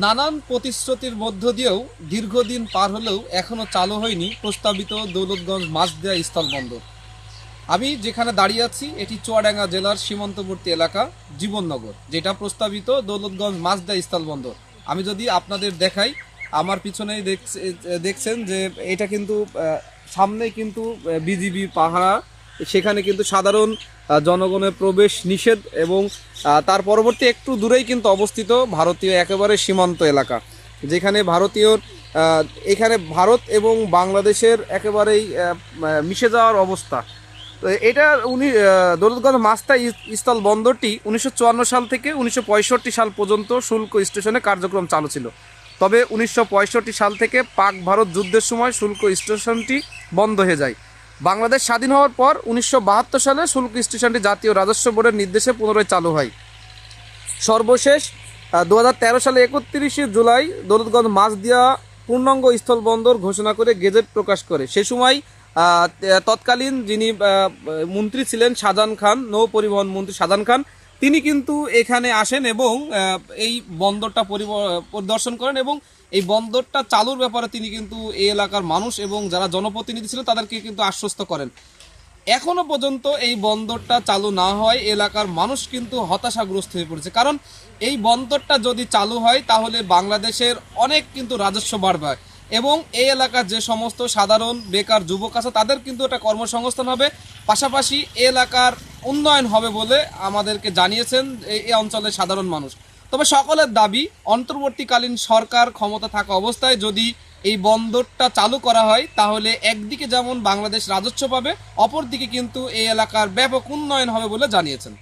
নানান প্রতিশ্রুতির মধ্য দিয়েও দীর্ঘদিন পার হলেও এখনো চালু হয়নি প্রস্তাবিত দৌলতগঞ্জ মাছদিয়া স্থলবন্দর। আমি যেখানে দাঁড়িয়ে আছি এটি চুয়াডাঙ্গা জেলার সীমান্তবর্তী এলাকা জীবননগর, যেটা প্রস্তাবিত দৌলতগঞ্জ মাছদিয়া স্থলবন্দর। আমি যদি আপনাদের দেখাই, আমার পিছনেই দেখছেন যে এটা কিন্তু সামনে কিন্তু বিজিবি পাহারা, সেখানে কিন্তু সাধারণ জনগণের প্রবেশ নিষেধ এবং তার পরবর্তী একটু দূরেই কিন্তু অবস্থিত ভারতীয় একেবারে সীমান্ত এলাকা, যেখানে এখানে ভারত এবং বাংলাদেশের একেবারেই মিশে যাওয়ার অবস্থা। তো এটা দৌলতগঞ্জ মাছদিয়া স্থল বন্দরটি 1954 সাল থেকে 1965 সাল পর্যন্ত শুল্ক স্টেশনে কার্যক্রম চালু ছিল। তবে 1965 সাল থেকে পাক ভারত যুদ্ধের সময় শুল্ক স্টেশনটি বন্ধ হয়ে যায়। বাংলাদেশ স্বাধীন হওয়ার পর 1972 সালে শুল্ক স্টেশনটি জাতীয় রাজস্ব বোর্ডের নির্দেশে পুনরায় চালু হয়। সর্বশেষ 2013 সালে 31 জুলাই দৌলতগঞ্জ মাছদিয়া পূর্ণাঙ্গ স্থলবন্দর ঘোষণা করে গেজেট প্রকাশ করে। সে সময় তৎকালীন যিনি মন্ত্রী ছিলেন শাহজাহান খান, নৌ পরিবহন মন্ত্রী শাহজাহান খান, তিনি কিন্তু এখানে আসেন এবং এই বন্দরটা পরিদর্শন করেন এবং এই বন্দরটা চালুর ব্যাপারে তিনি কিন্তু এই এলাকার মানুষ এবং যারা জনপ্রতিনিধি ছিল তাদেরকে কিন্তু আশ্বস্ত করেন। এখনো পর্যন্ত এই বন্দরটা চালু না হয় এলাকার মানুষ কিন্তু হতাশাগ্রস্ত হয়ে পড়েছে, কারণ এই বন্দরটা যদি চালু হয় তাহলে বাংলাদেশের অনেক কিন্তু রাজস্ব বাড়বে এবং এই এলাকার যে সমস্ত সাধারণ বেকার যুবক আছে তাদের কিন্তু একটা কর্মসংস্থান হবে, পাশাপাশি এই এলাকার উন্নয়ন হবে বলে আমাদেরকে জানিয়েছেন এই অঞ্চলের সাধারণ মানুষ। তবে সকলের দাবি অন্তর্বর্তীকালীন সরকার ক্ষমতা থাকা অবস্থায় যদি এই বন্দরটা চালু করা হয় তাহলে একদিকে যেমন বাংলাদেশ রাজস্ব পাবে, অপরদিকে কিন্তু এই এলাকার ব্যাপক উন্নয়ন হবে বলে জানিয়েছেন।